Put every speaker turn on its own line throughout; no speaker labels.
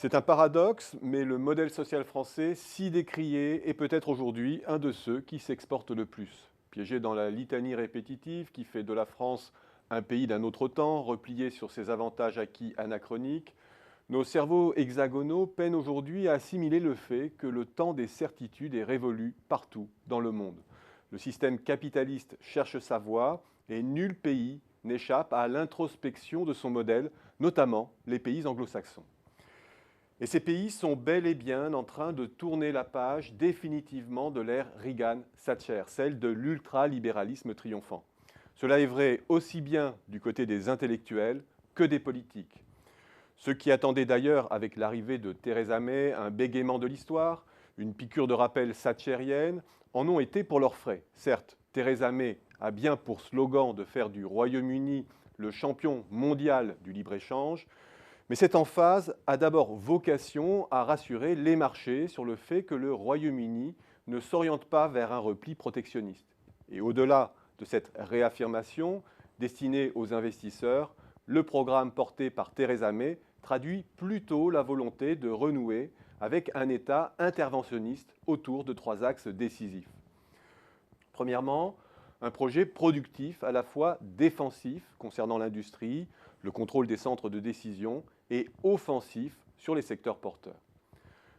C'est un paradoxe, mais le modèle social français, si décrié, est peut-être aujourd'hui un de ceux qui s'exportent le plus. Piégé dans la litanie répétitive qui fait de la France un pays d'un autre temps, replié sur ses avantages acquis anachroniques, nos cerveaux hexagonaux peinent aujourd'hui à assimiler le fait que le temps des certitudes est révolu partout dans le monde. Le système capitaliste cherche sa voie et nul pays n'échappe à l'introspection de son modèle, notamment les pays anglo-saxons. Et ces pays sont bel et bien en train de tourner la page définitivement de l'ère Reagan-Thatcher, celle de l'ultralibéralisme triomphant. Cela est vrai aussi bien du côté des intellectuels que des politiques. Ceux qui attendaient d'ailleurs, avec l'arrivée de Theresa May, un bégaiement de l'histoire, une piqûre de rappel thatchérienne, en ont été pour leurs frais. Certes, Theresa May a bien pour slogan de faire du Royaume-Uni le champion mondial du libre-échange, mais cette emphase a d'abord vocation à rassurer les marchés sur le fait que le Royaume-Uni ne s'oriente pas vers un repli protectionniste. Et au-delà de cette réaffirmation destinée aux investisseurs, le programme porté par Theresa May traduit plutôt la volonté de renouer avec un État interventionniste autour de trois axes décisifs. Premièrement, un projet productif à la fois défensif concernant l'industrie, le contrôle des centres de décision et offensif sur les secteurs porteurs.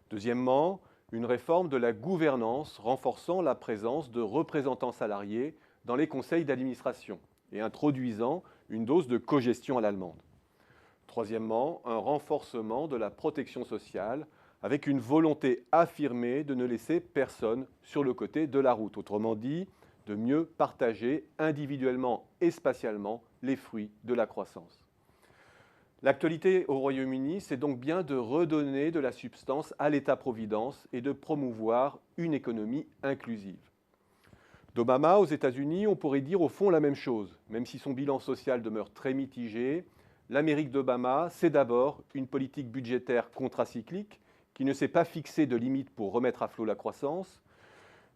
Deuxièmement, une réforme de la gouvernance renforçant la présence de représentants salariés dans les conseils d'administration et introduisant une dose de cogestion à l'allemande. Troisièmement, un renforcement de la protection sociale avec une volonté affirmée de ne laisser personne sur le côté de la route. Autrement dit, de mieux partager individuellement et spatialement les fruits de la croissance. L'actualité au Royaume-Uni, c'est donc bien de redonner de la substance à l'État-providence et de promouvoir une économie inclusive. D'Obama aux États-Unis, on pourrait dire au fond la même chose. Même si son bilan social demeure très mitigé, l'Amérique d'Obama, c'est d'abord une politique budgétaire contracyclique qui ne s'est pas fixée de limites pour remettre à flot la croissance.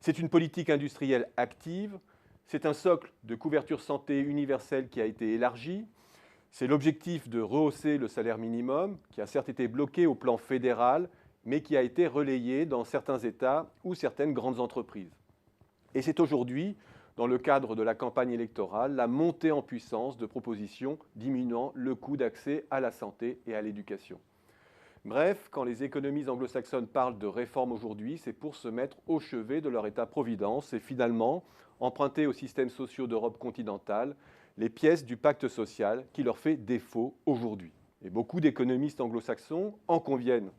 C'est une politique industrielle active, c'est un socle de couverture santé universelle qui a été élargi, c'est l'objectif de rehausser le salaire minimum, qui a certes été bloqué au plan fédéral, mais qui a été relayé dans certains États ou certaines grandes entreprises. Et c'est aujourd'hui, dans le cadre de la campagne électorale, la montée en puissance de propositions diminuant le coût d'accès à la santé et à l'éducation. Bref, quand les économies anglo-saxonnes parlent de réforme aujourd'hui, c'est pour se mettre au chevet de leur État-providence et finalement emprunter aux systèmes sociaux d'Europe continentale les pièces du pacte social qui leur fait défaut aujourd'hui. Et beaucoup d'économistes anglo-saxons en conviennent.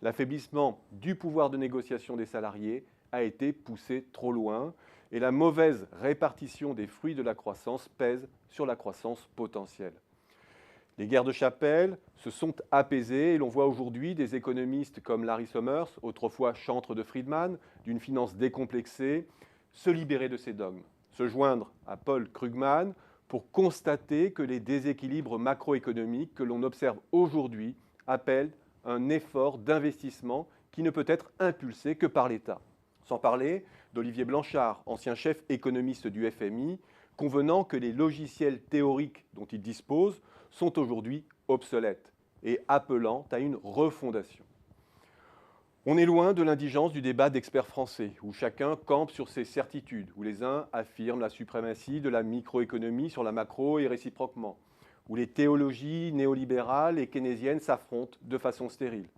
L'affaiblissement du pouvoir de négociation des salariés a été poussé trop loin et la mauvaise répartition des fruits de la croissance pèse sur la croissance potentielle. Les guerres de chapelle se sont apaisées et l'on voit aujourd'hui des économistes comme Larry Summers, autrefois chantre de Friedman, d'une finance décomplexée, se libérer de ces dogmes, se joindre à Paul Krugman pour constater que les déséquilibres macroéconomiques que l'on observe aujourd'hui appellent un effort d'investissement qui ne peut être impulsé que par l'État. Sans parler d'Olivier Blanchard, ancien chef économiste du FMI, convenant que les logiciels théoriques dont il dispose sont aujourd'hui obsolètes et appelant à une refondation. On est loin de l'indigence du débat d'experts français, où chacun campe sur ses certitudes, où les uns affirment la suprématie de la microéconomie sur la macro et réciproquement, où les théologies néolibérales et keynésiennes s'affrontent de façon stérile,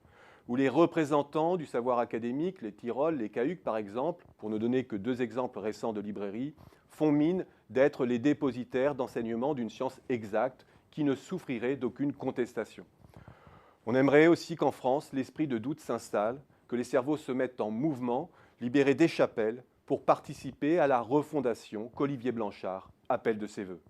où les représentants du savoir académique, les Tyrol, les Cahuc par exemple, pour ne donner que deux exemples récents de librairie, font mine d'être les dépositaires d'enseignements d'une science exacte qui ne souffrirait d'aucune contestation. On aimerait aussi qu'en France, l'esprit de doute s'installe, que les cerveaux se mettent en mouvement, libérés des chapelles, pour participer à la refondation qu'Olivier Blanchard appelle de ses vœux.